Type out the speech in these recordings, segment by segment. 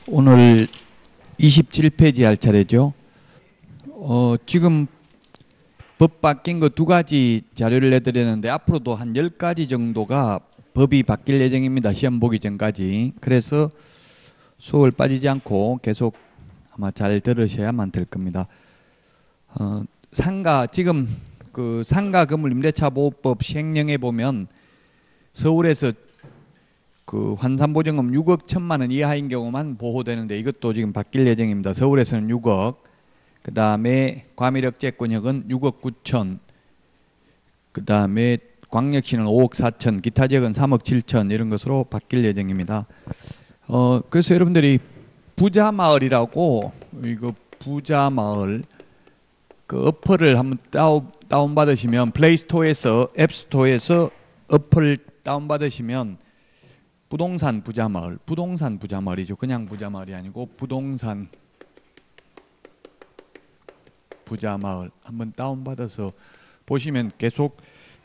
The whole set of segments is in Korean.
오늘 27페이지 할 차례죠. 지금 법 바뀐 거 2가지 자료를 내드렸는데 앞으로도 한 10가지 정도가 법이 바뀔 예정입니다. 시험 보기 전까지. 그래서 수업을 빠지지 않고 계속 아마 잘 들으셔야만 될 겁니다. 지금 그 상가 건물 임대차 보호법 시행령에 보면 서울에서 그 환산보증금 6억 1천만 원 이하인 경우만 보호되는데 이것도 지금 바뀔 예정입니다. 서울에서는 6억, 그 다음에 과밀억제권역은 6억 9천, 그 다음에 광역시는 5억 4천, 기타 지역은 3억 7천 이런 것으로 바뀔 예정입니다. 그래서 여러분들이 부자마을이라고 이거 부자마을 그 어플을 한번 다운받으시면 플레이스토어에서 앱스토어에서 어플 다운받으시면 부동산 부자마을이죠. 그냥 부자마을이 아니고 부동산 부자마을 한번 다운받아서 보시면 계속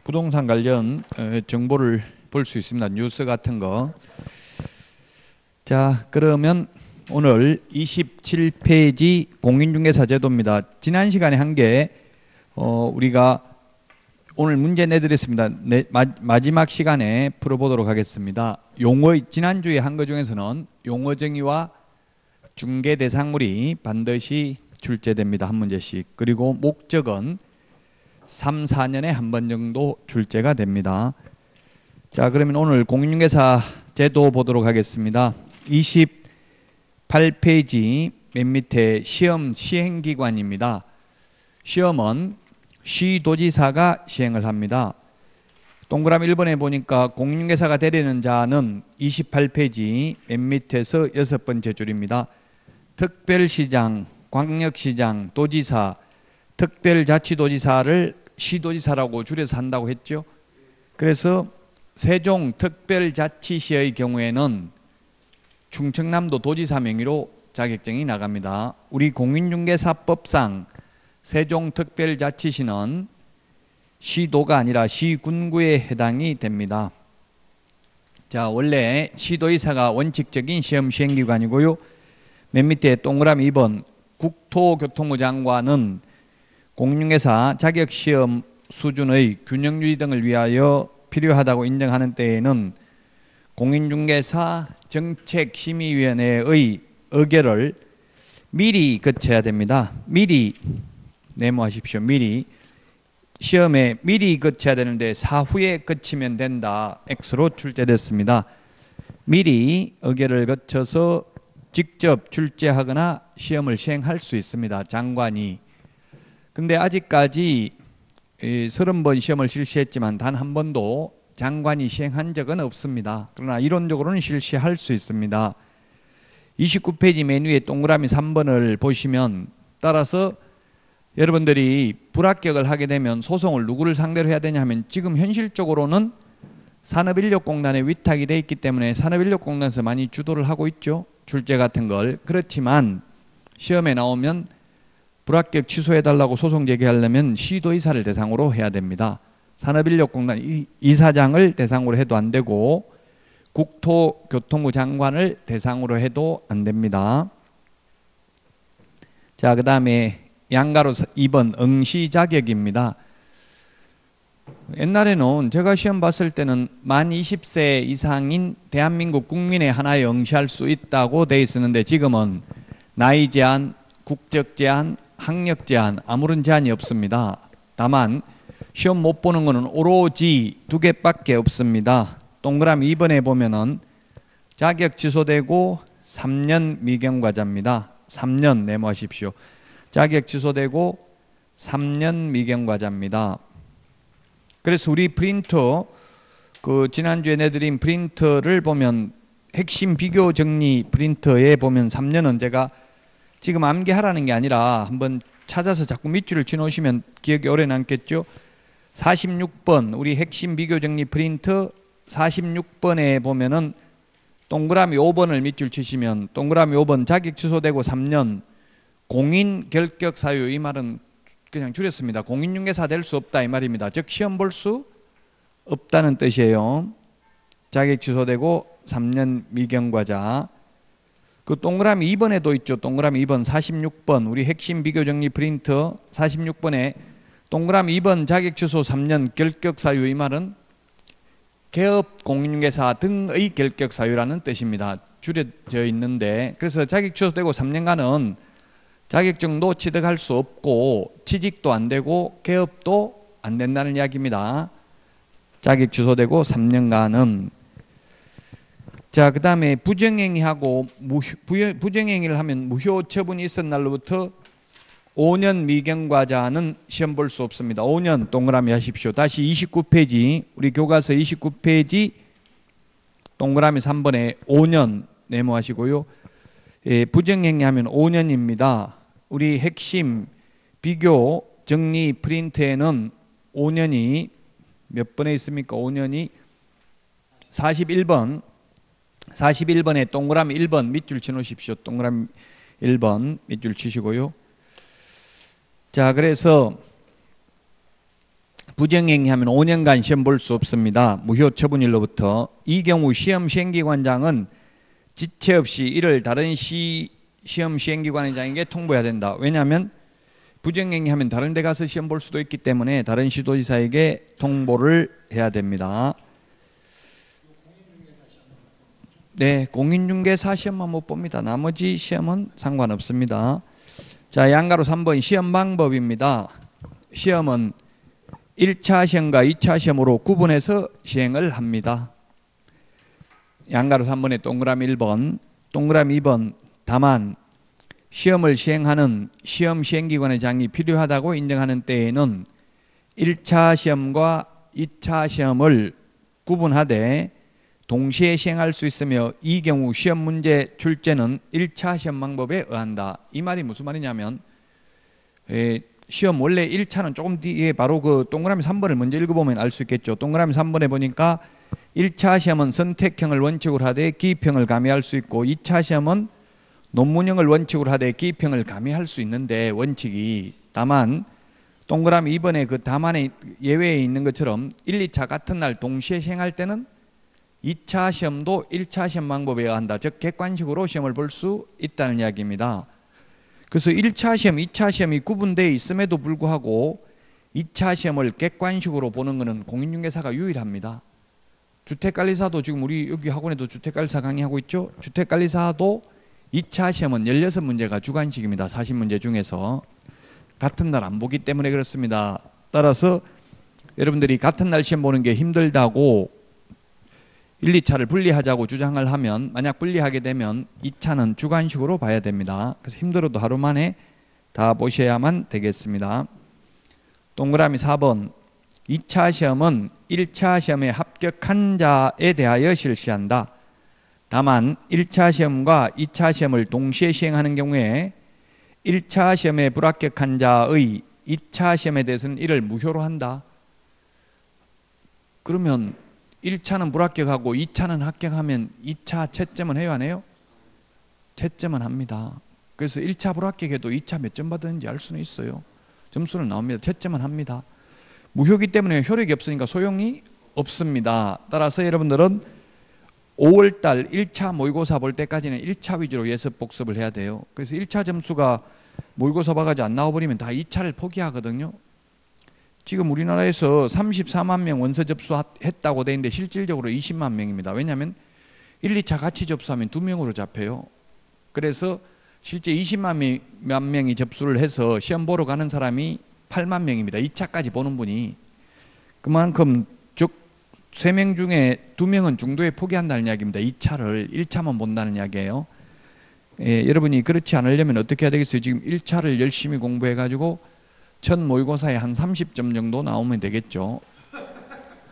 부동산 관련 정보를 볼 수 있습니다. 뉴스 같은 거. 자, 그러면 오늘 27페이지 공인중개사 제도입니다. 지난 시간에 한 게 우리가 오늘 문제 내드렸습니다. 마지막 시간에 풀어보도록 하겠습니다. 지난주에 한 것 중에서는 용어 정의와 중개 대상물이 반드시 출제됩니다. 한 문제씩. 그리고 목적은 3, 4년에 한 번 정도 출제가 됩니다. 자, 그러면 오늘 공인중개사 제도 보도록 하겠습니다. 28페이지 맨 밑에 시험 시행기관입니다. 시험은 시도지사가 시행을 합니다. 동그라미 1번에 보니까 공인중개사가 되려는 자는 28페이지 맨 밑에서 6번째 줄입니다. 특별시장, 광역시장, 도지사, 특별자치도지사를 시도지사라고 줄여서 한다고 했죠. 그래서 세종 특별자치시의 경우에는 충청남도 도지사 명의로 자격증이 나갑니다. 우리 공인중개사법상 세종특별자치시는 시도가 아니라 시군구에 해당이 됩니다. 자, 원래 시도지사가 원칙적인 시험 시행기관이고요. 맨 밑에 동그라미 2번 국토교통부 장관은 공인중개사 자격시험 수준의 균형유지 등을 위하여 필요하다고 인정하는 때에는 공인중개사 정책심의위원회의 의결을 미리 거쳐야 됩니다. 미리 메모하십시오. 미리 시험에 미리 거쳐야 되는데 사후에 거치면 된다. X로 출제됐습니다. 미리 의결을 거쳐서 직접 출제하거나 시험을 시행할 수 있습니다. 장관이. 근데 아직까지 30번 시험을 실시했지만 단 한 번도 장관이 시행한 적은 없습니다. 그러나 이론적으로는 실시할 수 있습니다. 29페이지 맨 위에 동그라미 3번을 보시면 따라서 여러분들이 불합격을 하게 되면 소송을 누구를 상대로 해야 되냐 하면 지금 현실적으로는 산업인력공단에 위탁이 돼 있기 때문에 산업인력공단에서 많이 주도를 하고 있죠. 출제 같은 걸. 그렇지만 시험에 나오면 불합격 취소해달라고 소송 제기하려면 시도이사를 대상으로 해야 됩니다. 산업인력공단 이사장을 대상으로 해도 안 되고 국토교통부 장관을 대상으로 해도 안 됩니다. 자, 그 다음에 양가로 2번 응시 자격입니다. 옛날에는 제가 시험 봤을 때는 만 20세 이상인 대한민국 국민의 하나에 응시할 수 있다고 돼 있었는데 지금은 나이 제한, 국적 제한, 학력 제한 아무런 제한이 없습니다. 다만 시험 못 보는 거는 오로지 2개밖에 없습니다. 동그라미 2번에 보면은 자격 취소되고 3년 미경과자입니다. 3년 메모하십시오. 자격 취소되고 3년 미경과자입니다. 그래서 우리 프린터 지난주에 내드린 프린터를 보면 핵심 비교 정리 프린터에 보면 3년은 제가 지금 암기하라는 게 아니라 한번 찾아서 자꾸 밑줄을 치놓으시면 기억이 오래 남겠죠. 46번 우리 핵심 비교 정리 프린터 46번에 보면은 동그라미 5번을 밑줄 치시면 동그라미 5번 자격 취소되고 3년 공인 결격 사유, 이 말은 그냥 줄였습니다. 공인중개사 될 수 없다 이 말입니다. 즉 시험 볼 수 없다는 뜻이에요. 자격 취소되고 3년 미경과자. 그 동그라미 2번에도 있죠. 동그라미 2번 46번 우리 핵심 비교정리 프린터 46번에 동그라미 2번 자격 취소 3년 결격 사유, 이 말은 개업 공인중개사 등의 결격 사유라는 뜻입니다. 줄여져 있는데, 그래서 자격 취소되고 3년간은 자격증도 취득할 수 없고 취직도 안 되고 개업도 안 된다는 이야기입니다. 자격 취소되고 3년간은. 자, 그 다음에 부정행위하고 부정행위를 하면 무효 처분이 있은 날로부터 5년 미경과자는 시험 볼 수 없습니다. 5년 동그라미 하십시오. 다시 29페이지 우리 교과서 29페이지 동그라미 3번에 5년 메모하시고요. 예, 부정행위하면 5년입니다. 우리 핵심 비교 정리 프린트에는 5년이 몇 번에 있습니까? 5년이 41번 41번에 동그라미 1번 밑줄 쳐놓으십시오. 동그라미 1번 밑줄 치시고요. 자, 그래서 부정행위하면 5년간 시험 볼 수 없습니다. 무효 처분일로부터. 이 경우 시험 시행기관장은 지체 없이 이를 다른 시험 시행기관장에게 통보해야 된다. 왜냐하면 부정행위하면 다른 데 가서 시험 볼 수도 있기 때문에 다른 시도지사에게 통보를 해야 됩니다. 네, 공인중개사 시험만 못 봅니다. 나머지 시험은 상관없습니다. 자, 양가로 3번 시험 방법입니다. 시험은 1차 시험과 2차 시험으로 구분해서 시행을 합니다. 양가로 3번에 동그라미 1번, 동그라미 2번. 다만 시험을 시행하는 시험 시행기관의 장이 필요하다고 인정하는 때에는 1차 시험과 2차 시험을 구분하되 동시에 시행할 수 있으며 이 경우 시험 문제 출제는 1차 시험 방법에 의한다. 이 말이 무슨 말이냐면 시험 원래 1차는 조금 뒤에 바로 그 동그라미 3번을 먼저 읽어보면 알 수 있겠죠. 동그라미 3번에 보니까 1차 시험은 선택형을 원칙으로 하되 기입형을 가미할 수 있고 2차 시험은 논문형을 원칙으로 하되 기입형을 가미할 수 있는데 원칙이. 다만 동그라미 2번에 그 다만에 예외에 있는 것처럼 1, 2차 같은 날 동시에 시행할 때는 2차 시험도 1차 시험 방법에 의한다. 즉 객관식으로 시험을 볼 수 있다는 이야기입니다. 그래서 1차 시험, 2차 시험이 구분되어 있음에도 불구하고 2차 시험을 객관식으로 보는 것은 공인중개사가 유일합니다. 주택관리사도 지금 우리 여기 학원에도 주택관리사 강의하고 있죠. 주택관리사도 2차 시험은 16문제가 주관식입니다. 40문제 중에서. 같은 날 안 보기 때문에 그렇습니다. 따라서 여러분들이 같은 날 시험 보는 게 힘들다고 1, 2차를 분리하자고 주장을 하면 만약 분리하게 되면 2차는 주관식으로 봐야 됩니다. 그래서 힘들어도 하루 만에 다 보셔야만 되겠습니다. 동그라미 4번 2차 시험은 1차 시험에 합격한 자에 대하여 실시한다. 다만 1차 시험과 2차 시험을 동시에 시행하는 경우에 1차 시험에 불합격한 자의 2차 시험에 대해서는 이를 무효로 한다. 그러면 1차는 불합격하고 2차는 합격하면 2차 채점은 해요, 안 해요? 채점은 합니다. 그래서 1차 불합격해도 2차 몇 점 받았는지 알 수는 있어요. 점수는 나옵니다. 채점은 합니다. 무효기 때문에 효력이 없으니까 소용이 없습니다. 따라서 여러분들은 5월달 1차 모의고사 볼 때까지는 1차 위주로 예습 복습을 해야 돼요. 그래서 1차 점수가 모의고사 봐가지고 안 나와버리면 다 2차를 포기하거든요. 지금 우리나라에서 34만 명 원서 접수했다고 돼 있는데 실질적으로 20만 명입니다. 왜냐하면 1, 2차 같이 접수하면 2명으로 잡혀요. 그래서 실제 20만 명이 접수를 해서 시험 보러 가는 사람이 8만 명입니다. 2차까지 보는 분이. 그만큼 즉 3명 중에 2명은 중도에 포기한다는 이야기입니다. 2차를 1차만 본다는 이야기예요. 여러분이 그렇지 않으려면 어떻게 해야 되겠어요? 지금 1차를 열심히 공부해가지고 첫 모의고사에 한 30점 정도 나오면 되겠죠.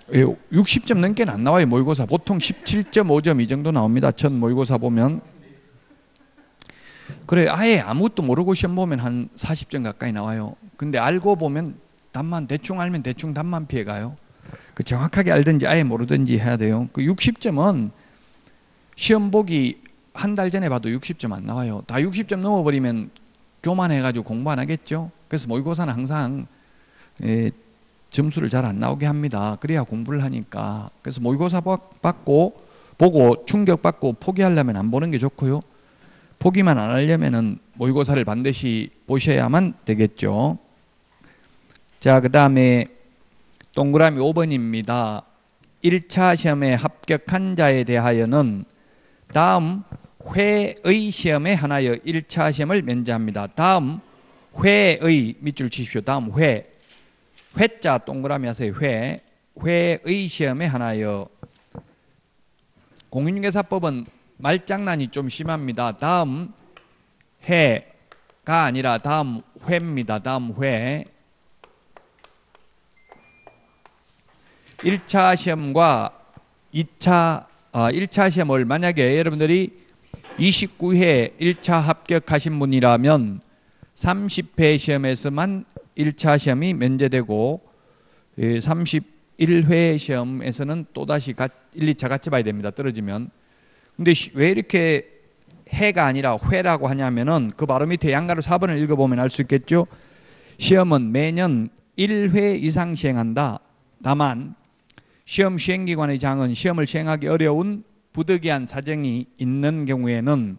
60점 넘게는 안 나와요. 모의고사 보통 17.5점 이 정도 나옵니다. 첫 모의고사 보면. 그래 아예 아무것도 모르고 시험 보면 한 40점 가까이 나와요. 근데 알고 보면 답만 대충 알면 대충 답만 피해가요. 그 정확하게 알든지 아예 모르든지 해야 돼요. 그 60점은 시험 보기 한 달 전에 봐도 60점 안 나와요. 다 60점 넘어버리면 교만해가지고 공부 안 하겠죠. 그래서 모의고사는 항상 점수를 잘 안 나오게 합니다. 그래야 공부를 하니까. 그래서 모의고사 보고 충격받고 포기하려면 안 보는 게 좋고요. 포기만 안 하려면은 모의고사를 반드시 보셔야만 되겠죠. 자, 그 다음에 동그라미 5번입니다. 1차 시험에 합격한 자에 대하여는 다음 회의 시험에 한하여 1차 시험을 면제합니다. 다음 회의 밑줄 치십시오. 다음 회자 동그라미 하세요. 회의 시험에 한하여. 공인중개사법은 말장난이 좀 심합니다. 다음 해가 아니라 다음 회입니다. 다음 회. 1차 시험과 1차 시험을 만약에 여러분들이 29회 1차 합격하신 분이라면 30회 시험에서만 1차 시험이 면제되고 31회 시험에서는 또다시 1, 2차 같이 봐야 됩니다. 떨어지면. 근데 왜 이렇게 해가 아니라 회라고 하냐면은 그 바로 밑에 양가로 4번을 읽어보면 알 수 있겠죠. 시험은 매년 1회 이상 시행한다. 다만 시험 시행기관의 장은 시험을 시행하기 어려운 부득이한 사정이 있는 경우에는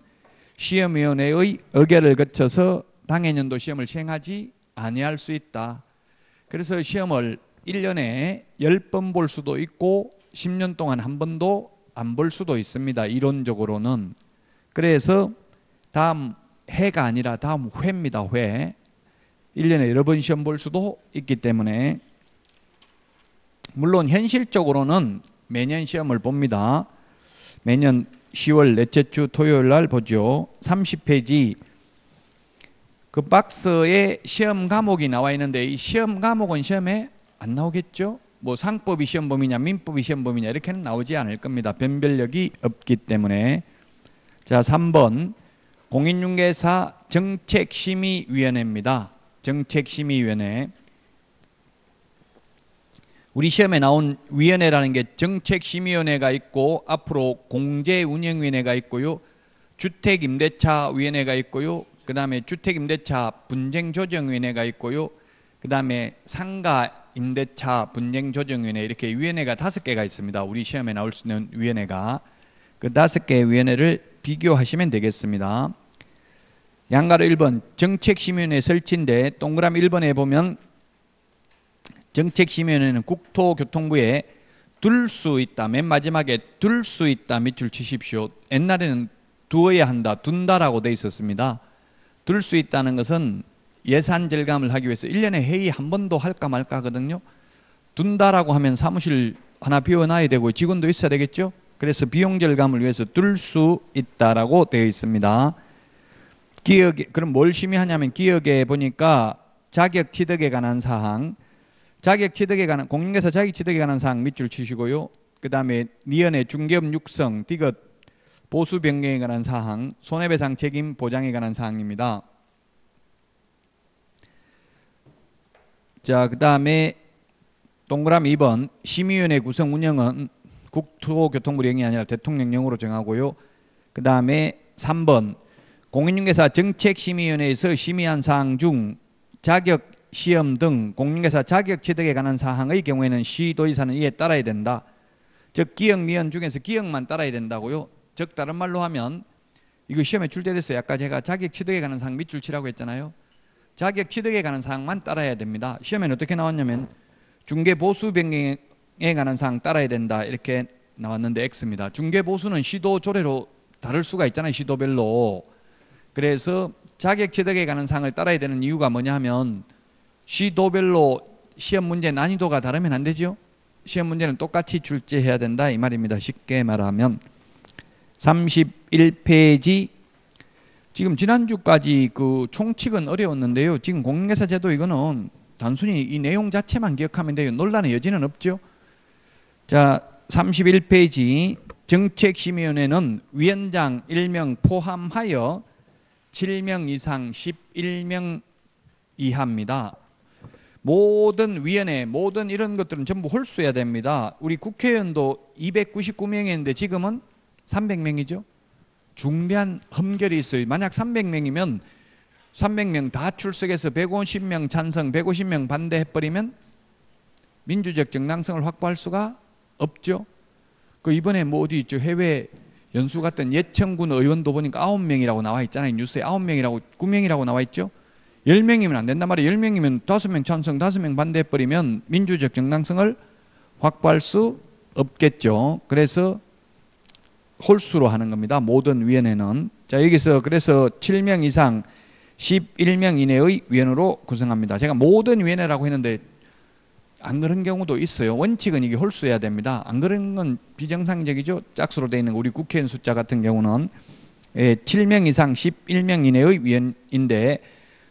시험위원회의 의결을 거쳐서 당해년도 시험을 시행하지 아니할 수 있다. 그래서 시험을 1년에 10번 볼 수도 있고 10년 동안 한 번도 안 볼 수도 있습니다. 이론적으로는. 그래서 다음 해가 아니라 다음 회입니다. 회. 1년에 여러 번 시험 볼 수도 있기 때문에 물론 현실적으로는 매년 시험을 봅니다. 매년 10월 넷째 주 토요일 날 보죠. 30페이지 그 박스에 시험 과목이 나와 있는데 이 시험 과목은 시험에 안 나오겠죠? 뭐 상법이 시험 범위냐 민법이 시험 범위냐 이렇게는 나오지 않을 겁니다. 변별력이 없기 때문에. 자, 3번 공인중개사 정책심의위원회입니다. 정책심의위원회. 우리 시험에 나온 위원회라는 게 정책심의위원회가 있고 앞으로 공제운영위원회가 있고요. 주택임대차위원회가 있고요. 그 다음에 주택임대차 분쟁조정위원회가 있고요. 그 다음에 상가임대차 분쟁조정위원회 이렇게 위원회가 5개가 있습니다. 우리 시험에 나올 수 있는 위원회가. 그 5개의 위원회를 비교하시면 되겠습니다. 양가로 1번 정책심의위원회 설치인데 동그라미 1번에 보면 정책심의위원회는 국토교통부에 둘 수 있다. 맨 마지막에 둘 수 있다 밑줄 치십시오. 옛날에는 두어야 한다, 둔다라고 돼 있었습니다. 둘 수 있다는 것은 예산 절감을 하기 위해서 1년에 회의 한 번도 할까 말까 하거든요. 둔다라고 하면 사무실 하나 비워놔야 되고 직원도 있어야 되겠죠. 그래서 비용 절감을 위해서 둘 수 있다라고 되어 있습니다. 기억에, 그럼 뭘 심의하냐면 기억에 보니까 자격 취득에 관한 사항, 자격 취득에 관한 공인중개사 자격 취득에 관한 사항 밑줄 치시고요. 그 다음에 니은의 중개업 육성, 디귿 보수 변경에 관한 사항, 손해배상 책임 보장에 관한 사항입니다. 자, 그 다음에 동그라미 2번 심의위원회 구성 운영은 국토교통부령이 아니라 대통령령으로 정하고요. 그 다음에 3번 공인중개사 정책심의위원회에서 심의한 사항 중 자격 시험 등 공인중개사 자격 취득에 관한 사항의 경우에는 시도의사는 이에 따라야 된다. 즉 기억, 니은 중에서 기억만 따라야 된다고요. 즉 다른 말로 하면 이거 시험에 출제됐어요. 아까 제가 자격 취득에 관한 사항 밑줄 치라고 했잖아요. 자격 취득에 관한 사항만 따라야 됩니다. 시험에는 어떻게 나왔냐면 중개보수 변경에 관한 사항 따라야 된다 이렇게 나왔는데 X입니다. 중개보수는 시도 조례로 다를 수가 있잖아요. 시도별로. 그래서 자격 취득에 관한 사항을 따라야 되는 이유가 뭐냐 하면 시도별로 시험 문제 난이도가 다르면 안 되죠. 시험 문제는 똑같이 출제해야 된다 이 말입니다. 쉽게 말하면 31페이지 지금 지난주까지 그 총칙은 어려웠는데요. 지금 공인중개사 제도 이거는 단순히 이 내용 자체만 기억하면 돼요. 논란의 여지는 없죠. 자, 31페이지 정책심의위원회는 위원장 1명 포함하여 7명 이상 11명 이하입니다. 모든 위원회, 모든 이런 것들은 전부 홀수해야 됩니다. 우리 국회의원도 299명이었는데 지금은 300명이죠. 중대한 흠결이 있어요. 만약 300명이면 300명 다 출석해서 150명 찬성, 150명 반대해버리면 민주적 정당성을 확보할 수가 없죠. 그 이번에 뭐 어디 있죠? 해외 연수 갔던 예천군 의원도 보니까 9명이라고 나와 있잖아요. 뉴스에 9명이라고 9명이라고 나와 있죠. 10명이면 안 된단 말이에요. 10명이면 5명 찬성 5명 반대해버리면 민주적 정당성을 확보할 수 없겠죠. 그래서 홀수로 하는 겁니다. 모든 위원회는. 자, 여기서 그래서 7명 이상 11명 이내의 위원으로 구성합니다. 제가 모든 위원회라고 했는데 안 그런 경우도 있어요. 원칙은 이게 홀수해야 됩니다. 안 그런 건 비정상적이죠. 짝수로 되어 있는 우리 국회의원 숫자 같은 경우는 7명 이상 11명 이내의 위원인데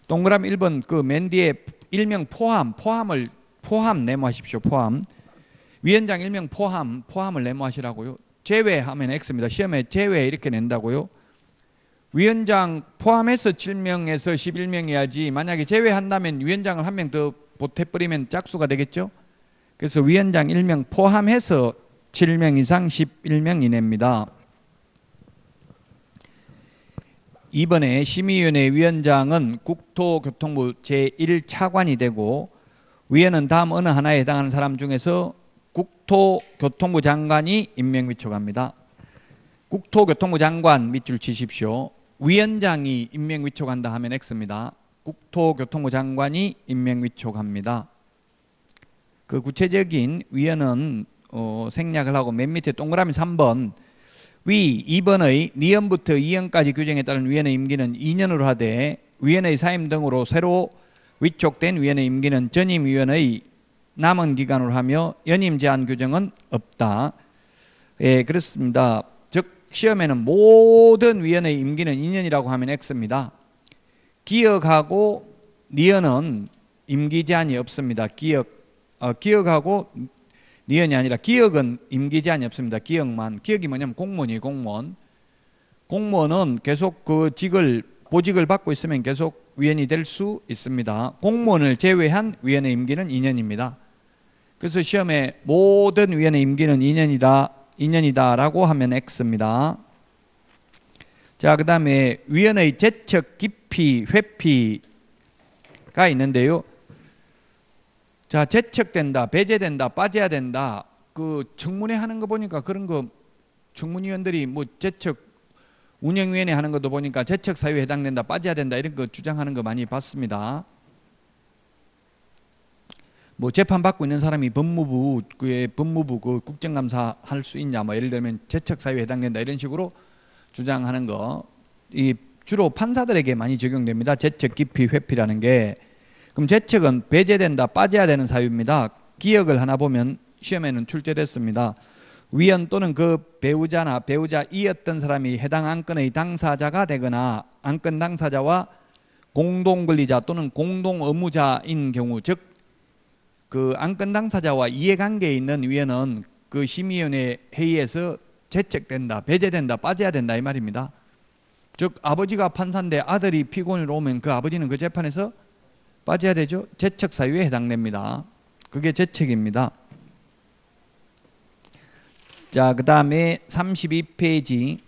동그라미 1번 그 맨 뒤에 1명 포함 네모하십시오. 포함. 위원장 1명 포함을 네모하시라고요. 제외하면 X입니다. 시험에 제외 이렇게 낸다고요. 위원장 포함해서 7명에서 11명이야지 만약에 제외한다면 위원장을 한 명 더 보태버리면 짝수가 되겠죠. 그래서 위원장 1명 포함해서 7명 이상 11명 이내입니다. 이번에 심의위원회 위원장은 국토교통부 제1차관이 되고 위원은 다음 어느 하나에 해당하는 사람 중에서 국토교통부 장관이 임명 위촉합니다. 국토교통부 장관 밑줄 치십시오. 위원장이 임명 위촉한다 하면 X입니다. 국토교통부 장관이 임명 위촉합니다. 그 구체적인 위원은 생략을 하고 맨 밑에 동그라미 3번 위 2번의 니연부터 2연까지 규정에 따른 위원의 임기는 2년으로 하되 위원의 사임 등으로 새로 위촉된 위원의 임기는 전임 위원의 남은 기간으로 하며 연임 제한 규정은 없다. 예, 그렇습니다. 즉 시험에는 모든 위원의 임기는 2년이라고 하면 X입니다. 기억하고 니은은 임기 제한이 없습니다. 기억하고 니은이 아니라 기억은 임기 제한이 없습니다. 기억만. 기억이 뭐냐면 공무원이에요. 공무원은 계속 그 보직을 받고 있으면 계속 위원이 될 수 있습니다. 공무원을 제외한 위원의 임기는 2년입니다. 그래서 시험에 모든 위원의 임기는 2년이다라고 하면 X입니다. 자, 그 다음에 위원의 제척, 기피, 회피가 있는데요. 자, 제척된다, 배제된다, 빠져야 된다. 그 청문회 하는 거 보니까 그런 거 청문위원들이 뭐 제척 운영위원회 하는 것도 보니까 제척 사유에 해당된다, 빠져야 된다 이런 거 주장하는 거 많이 봤습니다. 뭐 재판 받고 있는 사람이 법무부 그 국정감사 할 수 있냐, 뭐 예를 들면 제척 사유에 해당된다 이런 식으로 주장하는 거, 이 주로 판사들에게 많이 적용됩니다. 제척, 기피, 회피라는 게. 그럼 제척은 배제된다, 빠져야 되는 사유입니다. 기억을 하나 보면 시험에는 출제됐습니다. 위원 또는 그 배우자나 배우자이었던 사람이 해당 안건의 당사자가 되거나 안건 당사자와 공동권리자 또는 공동의무자인 경우, 즉 그 안건 당사자와 이해관계에 있는 위원은 그 심의위원회 회의에서 제척된다, 배제된다, 빠져야 된다 이 말입니다. 즉 아버지가 판사인데 아들이 피고인으로 오면 그 아버지는 그 재판에서 빠져야 되죠. 제척 사유에 해당됩니다. 그게 제척입니다. 자, 그 다음에 32페이지.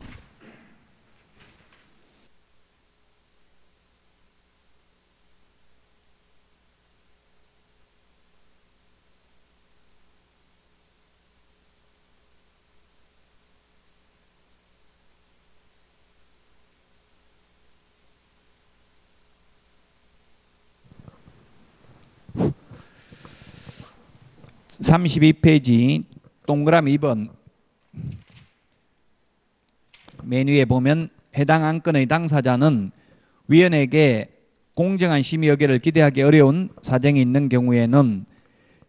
동그라미 2번 맨 위에 보면 해당 안건의 당사자는 위원에게 공정한 심의 의결을 기대하기 어려운 사정이 있는 경우에는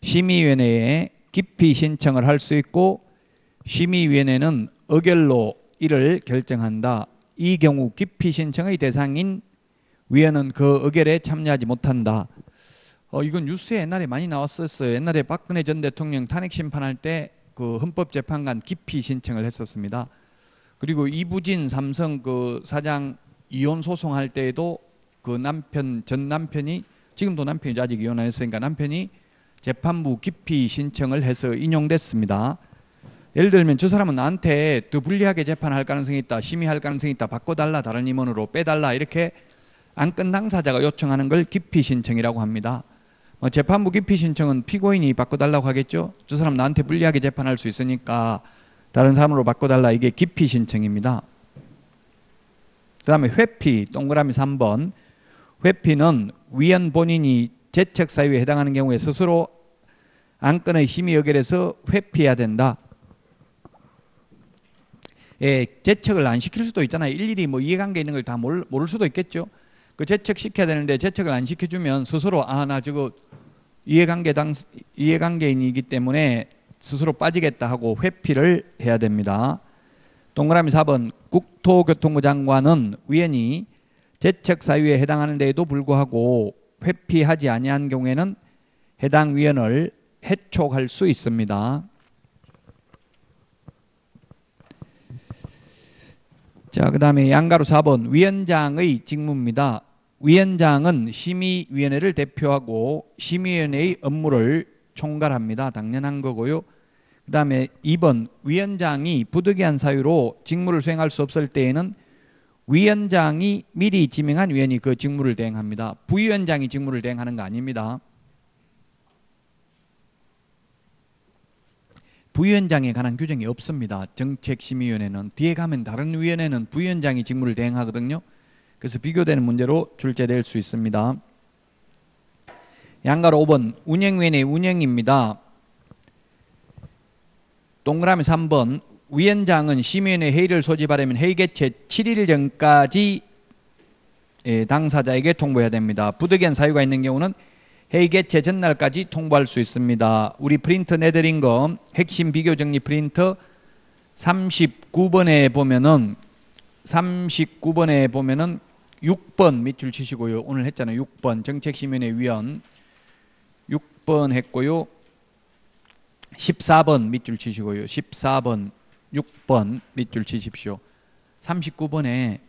심의위원회에 기피 신청을 할 수 있고 심의위원회는 의결로 이를 결정한다. 이 경우 기피 신청의 대상인 위원은 그 의결에 참여하지 못한다. 이건 뉴스에 옛날에 많이 나왔었어요. 옛날에 박근혜 전 대통령 탄핵 심판할 때 그 헌법재판관 기피 신청을 했었습니다. 그리고 이부진 삼성 그 사장 이혼 소송할 때에도 그 전 남편이, 지금도 남편이 아직 이혼 안 했으니까 남편이 재판부 기피 신청을 해서 인용됐습니다. 예를 들면 저 사람은 나한테 더 불리하게 재판할 가능성이 있다, 심의할 가능성이 있다, 바꿔달라, 다른 임원으로 빼달라 이렇게 안건 당사자가 요청하는 걸 기피 신청이라고 합니다. 재판부 기피 신청은 피고인이 바꿔달라고 하겠죠. 저 사람 나한테 불리하게 재판할 수 있으니까 다른 사람으로 바꿔달라. 이게 기피 신청입니다. 그 다음에 회피, 동그라미 3번. 회피는 위원 본인이 재척 사유에 해당하는 경우에 스스로 안건의 심의 의결에서 회피해야 된다. 예, 재척을 안 시킬 수도 있잖아요. 일일이 뭐 이해관계 있는 걸 다 모를 수도 있겠죠. 그 재척 시켜야 되는데 재척을 안 시켜주면 스스로 나 저거 이해관계인이기 때문에 스스로 빠지겠다 하고 회피를 해야 됩니다. 동그라미 4번. 국토교통부 장관은 위원이 재척 사유에 해당하는 데에도 불구하고 회피하지 아니한 경우에는 해당 위원을 해촉할 수 있습니다. 자, 그 다음에 양가로 4번. 위원장의 직무입니다. 위원장은 심의위원회를 대표하고 심의위원회의 업무를 총괄합니다. 당연한 거고요. 그 다음에 2번. 위원장이 부득이한 사유로 직무를 수행할 수 없을 때에는 위원장이 미리 지명한 위원이 그 직무를 대행합니다. 부위원장이 직무를 대행하는 거 아닙니다. 부위원장에 관한 규정이 없습니다. 정책심의위원회는. 뒤에 가면 다른 위원회는 부위원장이 직무를 대행하거든요. 그래서 비교되는 문제로 출제될 수 있습니다. 양가로 5번. 운영위원회 운영입니다. 동그라미 3번. 위원장은 심의위원회 회의를 소집하려면 회의 개최 7일 전까지 당사자에게 통보해야 됩니다. 부득이한 사유가 있는 경우는 회의 개최 전날까지 통보할 수 있습니다. 우리 프린터 내드린 거 핵심 비교 정리 프린터 39번에 보면은 6번 밑줄 치시고요. 오늘 했잖아요. 6번 정책심의위원회 위원 6번 했고요. 14번 밑줄 치시고요. 14번 6번 밑줄 치십시오. 39번에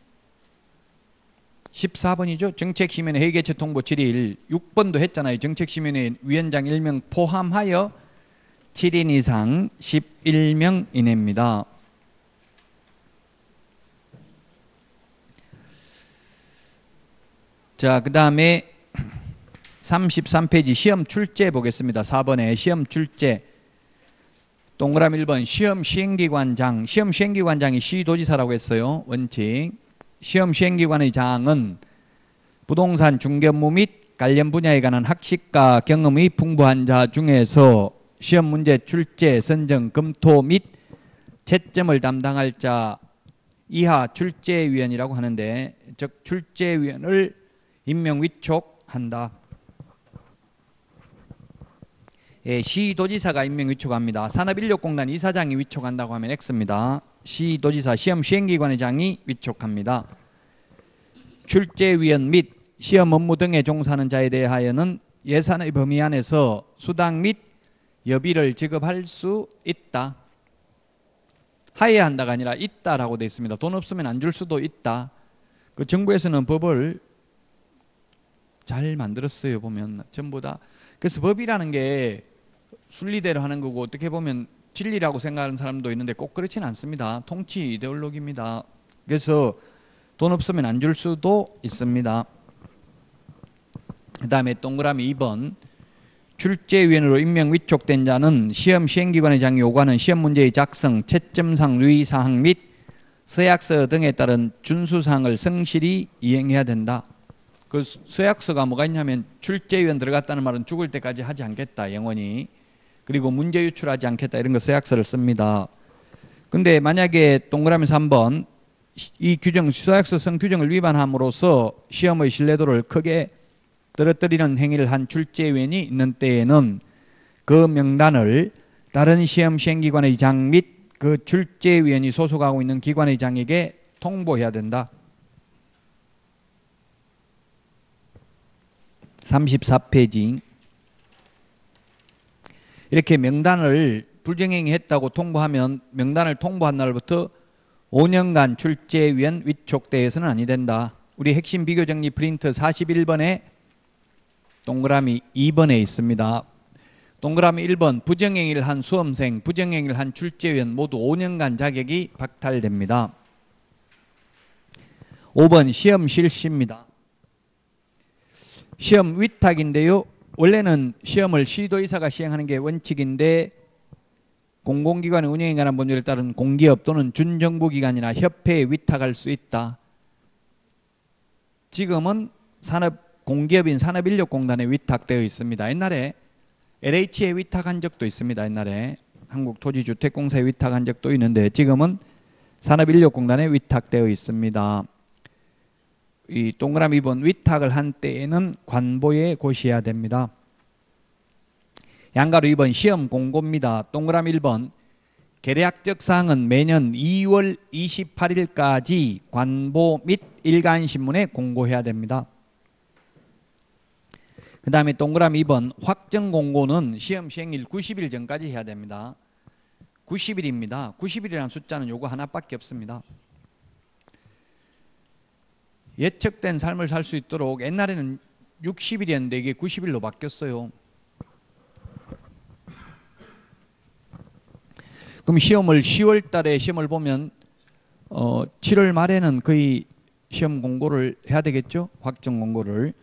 14번이죠. 정책심의위원회 회의 개최 통보 7일. 6번도 했잖아요. 정책심의위원회 위원장 1명 포함하여 7인 이상 11명 이내입니다. 자, 그 다음에 33페이지 시험 출제 보겠습니다. 4번에 시험 출제. 동그라미 1번 시험 시행기관장. 시험 시행기관장이 시도지사라고 했어요. 원칙. 시험 시행기관의 장은 부동산 중개업무 및 관련 분야에 관한 학식과 경험이 풍부한 자 중에서 시험 문제 출제, 선정, 검토 및 채점을 담당할 자 이하 출제위원이라고 하는데, 즉 출제위원을 임명 위촉한다. 예, 시도지사가 임명 위촉합니다. 산업인력공단 이사장이 위촉한다고 하면 X입니다. 시도지사 시험 시행기관의 장이 위촉합니다. 출제위원 및 시험 업무 등에 종사하는 자에 대하여는 예산의 범위 안에서 수당 및 여비를 지급할 수 있다. 하여야 한다가 아니라 있다라고 되어 있습니다. 돈 없으면 안 줄 수도 있다. 그 정부에서는 법을 잘 만들었어요. 보면 전부 다. 그래서 법이라는 게 순리대로 하는 거고, 어떻게 보면 진리라고 생각하는 사람도 있는데 꼭 그렇지는 않습니다. 통치 이데올로기입니다. 그래서 돈 없으면 안 줄 수도 있습니다. 그 다음에 동그라미 2번 출제위원으로 임명 위촉된 자는 시험 시행기관의 장이 요구하는 시험 문제의 작성, 채점상 유의사항 및 서약서 등에 따른 준수사항을 성실히 이행해야 된다. 그 서약서가 뭐가 있냐면 출제위원 들어갔다는 말은 죽을 때까지 하지 않겠다, 영원히. 그리고 문제 유출하지 않겠다, 이런 거 서약서를 씁니다. 근데 만약에 동그라미 3번 이 규정, 서약서성 규정을 위반함으로써 시험의 신뢰도를 크게 떨어뜨리는 행위를 한 출제위원이 있는 때에는 그 명단을 다른 시험 시행기관의 장 및 그 출제위원이 소속하고 있는 기관의 장에게 통보해야 된다. 34페이지. 이렇게 명단을 불정행위 했다고 통보하면 명단을 통보한 날부터 5년간 출제위원 위촉대에서는 아니 된다. 우리 핵심 비교정리 프린트 41번에 동그라미 2번에 있습니다. 동그라미 1번 부정행위를 한 수험생, 부정행위를 한 출제위원 모두 5년간 자격이 박탈됩니다. 5번 시험 실시입니다. 시험 위탁인데요. 원래는 시험을 시도의사가 시행하는 게 원칙인데 공공기관의 운영에 관한 법률에 따른 공기업 또는 준정부기관이나 협회에 위탁할 수 있다. 지금은 공기업인 산업인력공단에 위탁되어 있습니다. 옛날에 LH에 위탁한 적도 있습니다. 옛날에 한국토지주택공사에 위탁한 적도 있는데 지금은 산업인력공단에 위탁되어 있습니다. 이 동그라미 2번 위탁을 한 때에는 관보에 고시해야 됩니다. 양가로 2번 시험 공고입니다. 동그라미 1번 계략적 사항은 매년 2월 28일까지 관보 및 일간신문에 공고해야 됩니다. 그 다음에 동그라미 2번 확정 공고는 시험 시행일 90일 전까지 해야 됩니다. 90일입니다. 90일이라는 숫자는 요거 하나밖에 없습니다. 예측된 삶을 살 수 있도록 옛날에는 60일이었는데 이게 90일로 바뀌었어요. 그럼 시험을 10월 달에 시험을 보면 7월 말에는 거의 시험 공고를 해야 되겠죠? 확정 공고를.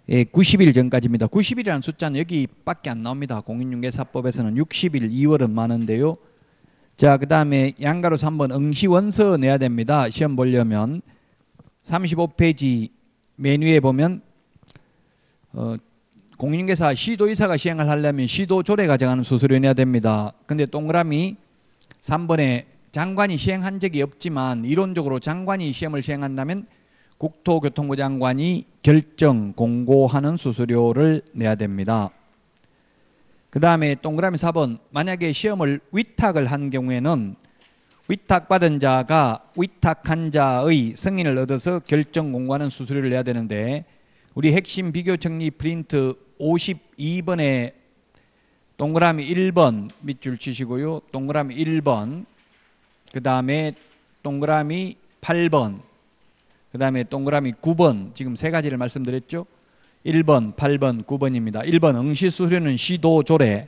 예, 90일 전까지입니다. 90일이라는 숫자는 여기밖에 안 나옵니다. 공인중개사법에서는 60일, 2월은 많은데요. 자, 그 다음에 양가로 3번 응시원서 내야 됩니다. 시험 보려면 35페이지 맨 위에 보면 공인중개사 시도의사가 시행을 하려면 시도조례가 정하는 수수료 내야 됩니다. 근데 동그라미 3번에 장관이 시행한 적이 없지만 이론적으로 장관이 시험을 시행한다면 국토교통부 장관이 결정 공고하는 수수료를 내야 됩니다. 그 다음에 동그라미 4번 만약에 시험을 위탁을 한 경우에는 위탁받은 자가 위탁한 자의 승인을 얻어서 결정 공고하는 수수료를 내야 되는데 우리 핵심 비교 정리 프린트 52번에 동그라미 1번 밑줄 치시고요. 동그라미 1번 그 다음에 동그라미 8번 그 다음에 동그라미 9번 지금 세 가지를 말씀드렸죠. 1번, 8번, 9번입니다. 1번 응시수수료는 시도조례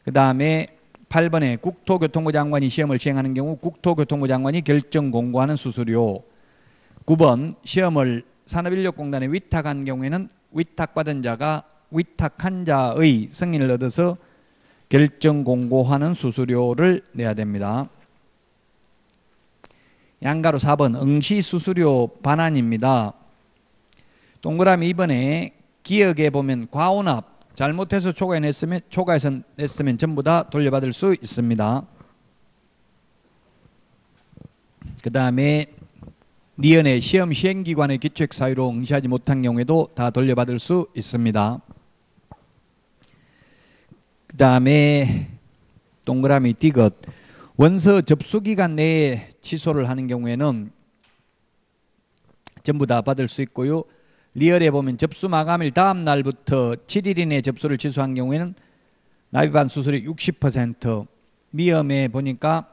그 다음에 8번에 국토교통부 장관이 시험을 시행하는 경우 국토교통부 장관이 결정 공고하는 수수료 9번 시험을 산업인력공단에 위탁한 경우에는 위탁받은 자가 위탁한 자의 승인을 얻어서 결정 공고하는 수수료를 내야 됩니다. 양가로 4번 응시수수료 반환입니다. 동그라미 2번에 기억에 보면 과온합 잘못해서 초과해서 냈으면 전부 다 돌려받을 수 있습니다. 그 다음에 니은의 시험 시행기관의 기초액 사유로 응시하지 못한 경우에도 다 돌려받을 수 있습니다. 그 다음에 동그라미 디귿 원서 접수기간 내에 취소를 하는 경우에는 전부 다 받을 수 있고요. 리얼에 보면 접수 마감일 다음 날부터 7일 이내에 접수를 취소한 경우에는 납입한 수수료 60%, 미음에 보니까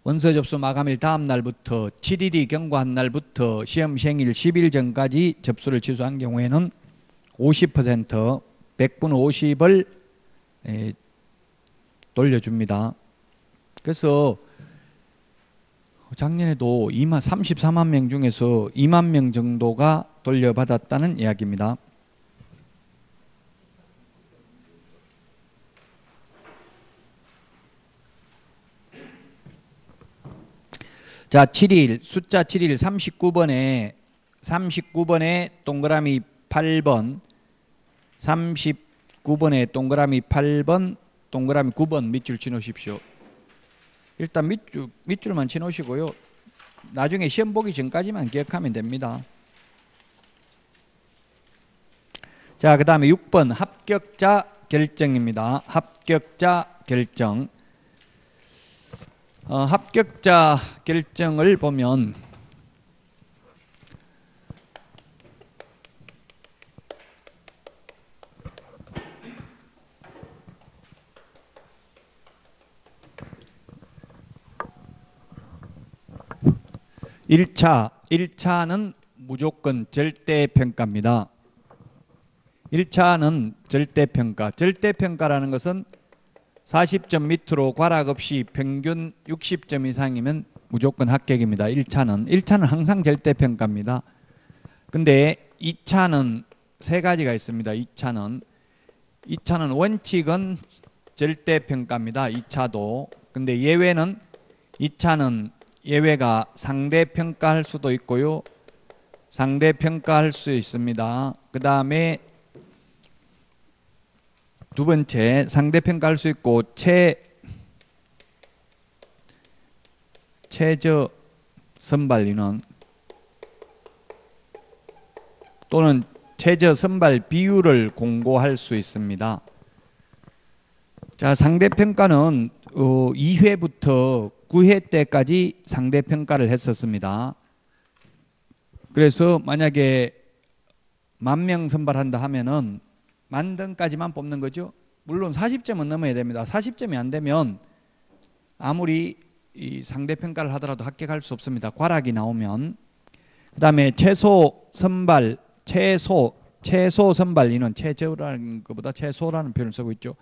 원서 접수 마감일 다음 날부터 7일이 경과한 날부터 시험 시행일 10일 전까지 접수를 취소한 경우에는 50%, 100분 50을 돌려줍니다. 그래서 작년에도 34만 명 중에서 2만 명 정도가 돌려받았다는 이야기입니다. 자, 7일 숫자 7일 39번에 동그라미 8번 39번에 동그라미 8번 동그라미 9번 밑줄 치놓으십시오. 일단 밑줄만 치놓으시고요. 나중에 시험 보기 전까지만 기억하면 됩니다. 자, 그 다음에 6번 합격자 결정입니다. 합격자 결정. 합격자 결정을 보면 (1차)는 무조건 절대평가입니다. 1차는 절대평가. 절대평가라는 것은 40점 밑으로 과락 없이 평균 60점 이상이면 무조건 합격입니다. 1차는 항상 절대평가입니다. 근데 2차는 세 가지가 있습니다. 2차는 원칙은 절대평가입니다. 2차도. 근데 예외는 2차는 예외가 상대평가할 수도 있고요. 상대평가할 수 있습니다. 그 다음에 두 번째 상대평가할 수 있고 최저 선발 인원 또는 최저 선발 비율을 공고할 수 있습니다. 자, 상대평가는 2회부터 9회 때까지 상대평가를 했었습니다. 그래서 만약에 10,000명 선발한다 하면은 10,000등까지만 뽑는 거죠. 물론 40점은 넘어야 됩니다. 40점이 안 되면 아무리 이 상대평가를 하더라도 합격할 수 없습니다. 과락이 나오면. 그 다음에 최소 선발 인원, 최저라는 것보다 최소라는 표현을 쓰고 있죠.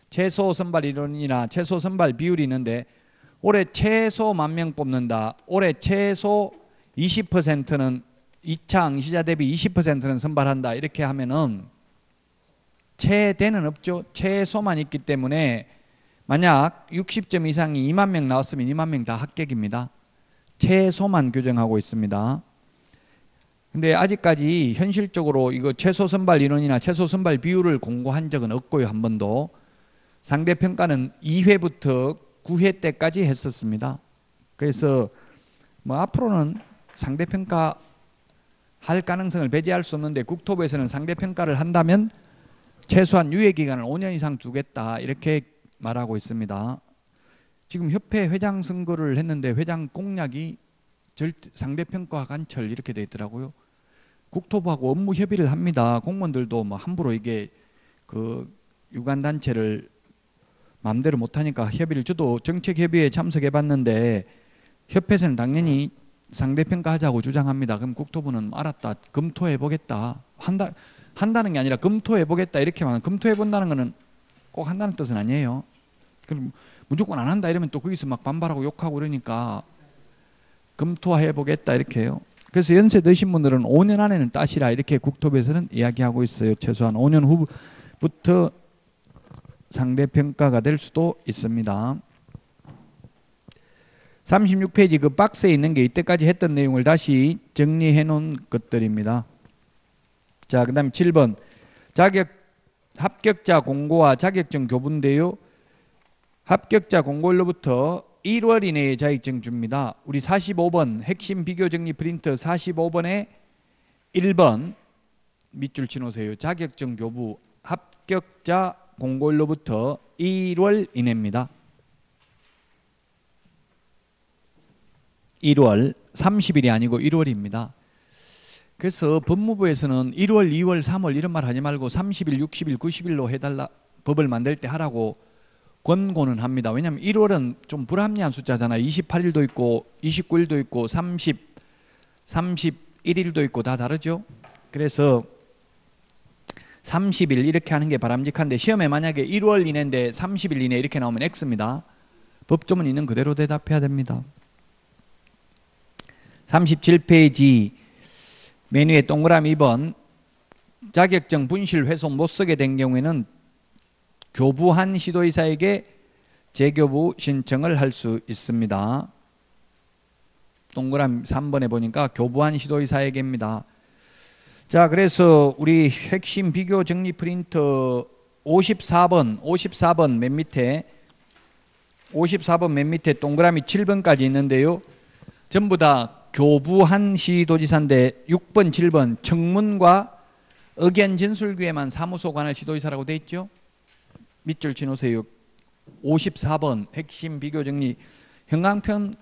최소 선발 인원이나 최소 선발 비율이 있는데 올해 최소 10,000명 뽑는다. 올해 최소 20%는 2차 응시자 대비 20%는 선발한다. 이렇게 하면은 최대는 없죠. 최소만 있기 때문에 만약 60점 이상이 20,000명 나왔으면 20,000명 다 합격입니다. 최소만 규정하고 있습니다. 근데 아직까지 현실적으로 이거 최소 선발 인원이나 최소 선발 비율을 공고한 적은 없고요. 한 번도. 상대평가는 2회부터 9회 때까지 했었습니다. 그래서 뭐 앞으로는 상대평가 할 가능성을 배제할 수 없는데 국토부에서는 상대평가를 한다면 최소한 유예기간을 5년 이상 두겠다 이렇게 말하고 있습니다. 지금 협회 회장 선거를 했는데 회장 공약이 상대평가 관철 이렇게 돼 있더라고요. 국토부하고 업무 협의를 합니다. 공무원들도 뭐 함부로 이게 그 유관단체를 마음대로 못하니까 협의를 저도 정책협의회에 참석해 봤는데 협회에서는 당연히 상대평가하자고 주장합니다. 그럼 국토부는 알았다. 검토해 보겠다. 한다는 게 아니라 검토해 보겠다 이렇게 말하면 검토해 본다는 거는 꼭 한다는 뜻은 아니에요. 그럼 무조건 안 한다 이러면 또 거기서 막 반발하고 욕하고 그러니까 검토해 보겠다 이렇게 해요. 그래서 연세 드신 분들은 5년 안에는 따시라 이렇게 국토부에서는 이야기하고 있어요. 최소한 5년 후부터 상대평가가 될 수도 있습니다. 36페이지 그 박스에 있는 게 이때까지 했던 내용을 다시 정리해 놓은 것들입니다. 자, 그 다음에 7번 합격자 공고와 자격증 교부인데요. 합격자 공고일로부터 1월 이내에 자격증 줍니다. 우리 45번 핵심 비교정리 프린트 45번에 1번 밑줄 치놓으세요. 자격증 교부 합격자 공고일로부터 1월 이내입니다. 1월 30일이 아니고 1월입니다. 그래서 법무부에서는 1월, 2월, 3월 이런 말 하지 말고 30일, 60일, 90일로 해달라 법을 만들 때 하라고 권고는 합니다. 왜냐하면 1월은 좀 불합리한 숫자잖아요. 28일도 있고 29일도 있고 31일도 있고 다 다르죠. 그래서 30일 이렇게 하는 게 바람직한데 시험에 만약에 1월 이내인데 30일 이내 이렇게 나오면 X입니다. 법조문 있는 그대로 대답해야 됩니다. 37페이지 메뉴에 동그라미 2번 자격증 분실 훼손 못 쓰게 된 경우에는 교부한 시도의사에게 재교부 신청을 할 수 있습니다. 동그라미 3번에 보니까 교부한 시도의사에게입니다. 자, 그래서 우리 핵심 비교 정리 프린터 54번 맨 밑에 54번 맨 밑에 동그라미 7번까지 있는데요. 전부 다 교부한 시도지사인데 6번, 7번 청문과 의견 진술기에만 사무소 관할 시도지사라고 돼 있죠. 밑줄 치놓으세요. 54번 핵심 비교정리 형광펜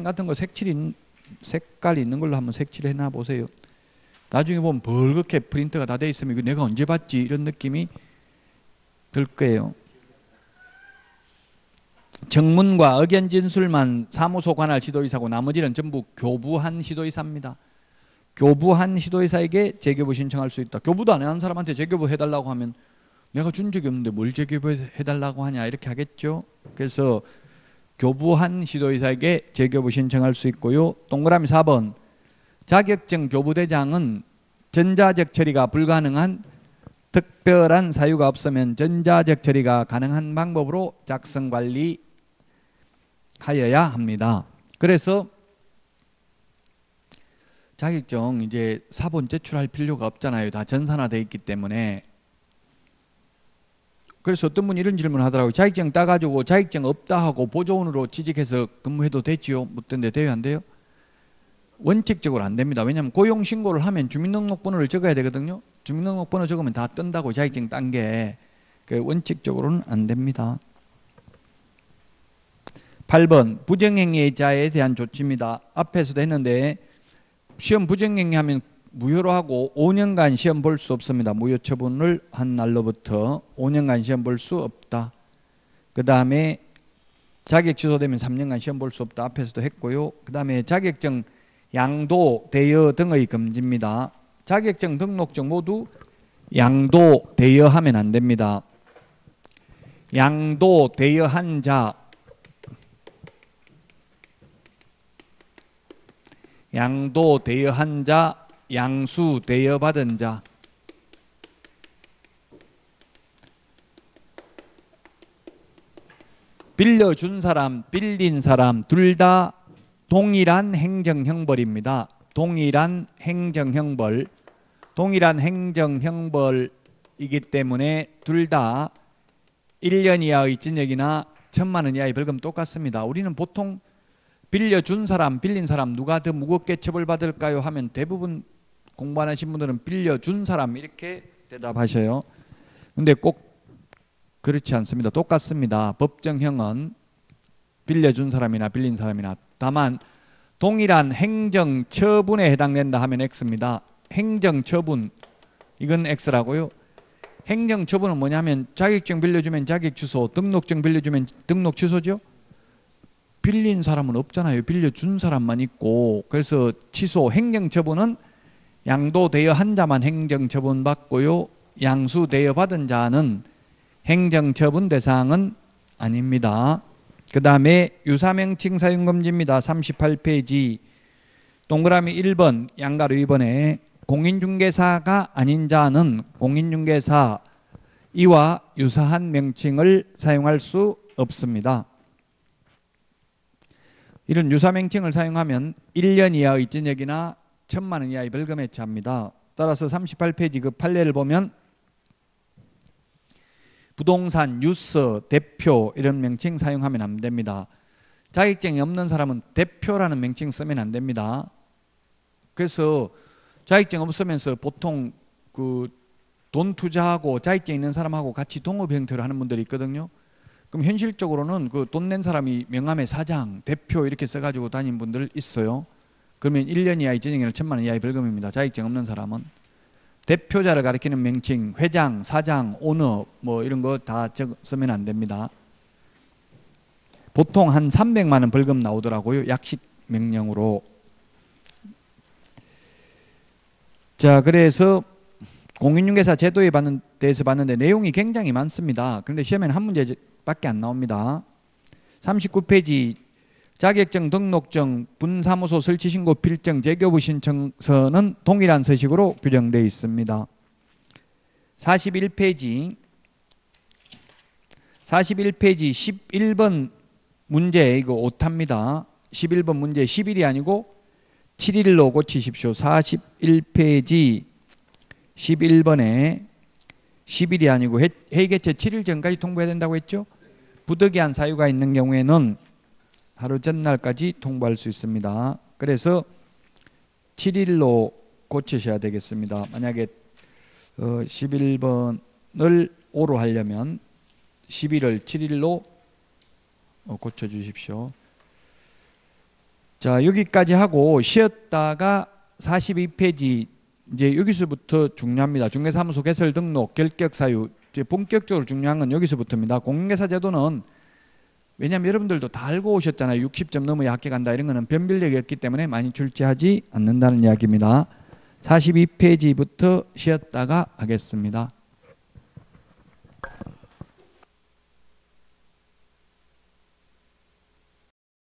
같은 거 색깔이 있는 걸로 한번 색칠해 놔 보세요. 나중에 보면 벌겋게 프린터가 다 돼 있으면 이거 내가 언제 봤지 이런 느낌이 들 거예요. 청문과 의견 진술만 사무소 관할 시도의사고 나머지는 전부 교부한 시도의사입니다. 교부한 시도의사에게 재교부 신청할 수 있다. 교부도 안 한 사람한테 재교부 해달라고 하면 내가 준 적이 없는데 뭘 재교부 해달라고 하냐 이렇게 하겠죠. 그래서 교부한 시도의사에게 재교부 신청할 수 있고요. 동그라미 4번 자격증 교부대장은 전자적 처리가 불가능한 특별한 사유가 없으면 전자적 처리가 가능한 방법으로 작성 관리하여야 합니다. 그래서 자격증 이제 사본 제출할 필요가 없잖아요. 다 전산화되어 있기 때문에. 그래서 어떤 분이 이런 질문을 하더라고요. 자격증 따가지고 자격증 없다 하고 보조원으로 취직해서 근무해도 되지요? 묻던데 돼요, 안 돼요? 원칙적으로 안 됩니다. 왜냐하면 고용신고를 하면 주민등록번호를 적어야 되거든요. 주민등록번호 적으면 다 뜬다고 자격증 딴 게. 원칙적으로는 안 됩니다. 8번 부정행위자에 대한 조치입니다. 앞에서도 했는데 시험 부정행위 하면 무효로 하고 5년간 시험 볼 수 없습니다. 무효 처분을 한 날로부터 5년간 시험 볼 수 없다. 그 다음에 자격 취소되면 3년간 시험 볼 수 없다. 앞에서도 했고요. 그 다음에 자격증 양도, 대여 등의 금지입니다. 자격증, 등록증 모두 양도, 대여하면 안 됩니다. 양도, 대여한 자, 양도, 대여한 자, 양수, 대여받은 자. 빌려준 사람, 빌린 사람 둘 다 동일한 행정형벌입니다. 동일한 행정형벌. 동일한 행정형벌이기 때문에 둘 다 1년 이하의 징역이나 1,000만 원 이하의 벌금 똑같습니다. 우리는 보통 빌려준 사람, 빌린 사람 누가 더 무겁게 처벌받을까요? 하면 대부분 공부 안 하신 분들은 빌려준 사람 이렇게 대답하셔요. 근데 꼭 그렇지 않습니다. 똑같습니다. 법정형은 빌려준 사람이나 빌린 사람이나 다만 동일한 행정처분에 해당된다 하면 X입니다. 행정처분 이건 X라고요. 행정처분은 뭐냐면 자격증 빌려주면 자격 취소, 등록증 빌려주면 등록 취소죠. 빌린 사람은 없잖아요. 빌려준 사람만 있고. 그래서 취소 행정처분은 양도 대여한 자만 행정처분 받고요. 양수 대여받은 자는 행정처분 대상은 아닙니다. 그 다음에 유사명칭 사용금지입니다. 38페이지 동그라미 1번 양가로 2번에 공인중개사가 아닌 자는 공인중개사 이와 유사한 명칭을 사용할 수 없습니다. 이런 유사명칭을 사용하면 1년 이하의 징역이나 1,000만 원 이하의 벌금에 처합니다. 따라서 38페이지 그 판례를 보면 부동산, 유서, 대표 이런 명칭 사용하면 안 됩니다. 자격증이 없는 사람은 대표라는 명칭 쓰면 안 됩니다. 그래서 자격증 없으면서 보통 그 돈 투자하고 자격증 있는 사람하고 같이 동업 형태로 하는 분들이 있거든요. 그럼 현실적으로는 그 돈 낸 사람이 명함에 사장, 대표 이렇게 써가지고 다니는 분들 있어요. 그러면 1년 이하의 징역이나 1,000만 원 이하의 벌금입니다. 자격증 없는 사람은. 대표자를 가리키는 명칭, 회장, 사장, 오너 뭐 이런 거 다 쓰면 안 됩니다. 보통 한 300만 원 벌금 나오더라고요. 약식 명령으로. 자, 그래서 공인중개사 제도에 대해서 봤는데 내용이 굉장히 많습니다. 그런데 시험에는 한 문제밖에 안 나옵니다. 39페이지 자격증, 등록증, 분사무소 설치신고 필증, 재교부 신청서는 동일한 서식으로 규정되어 있습니다. 41페이지 11번 문제 이거 오타입니다. 11번 문제 10일이 아니고 7일로 고치십시오. 41페이지 11번에 10일이 아니고 회의 개최 7일 전까지 통보해야 된다고 했죠. 부득이한 사유가 있는 경우에는 하루 전날까지 통보할 수 있습니다. 그래서 7일로 고치셔야 되겠습니다. 만약에 11번을 5로 하려면 11월 7일로 고쳐주십시오. 자, 여기까지 하고 쉬었다가 42페이지 이제 여기서부터 중요합니다. 중개사무소 개설 등록, 결격 사유. 이제 본격적으로 중요한 건 여기서부터입니다. 공인중개사 제도는 왜냐하면 여러분들도 다 알고 오셨잖아요. 60점 넘어야 합격한다. 이런 거는 변별력이 없기 때문에 많이 출제하지 않는다는 이야기입니다. 42페이지부터 쉬었다가 하겠습니다.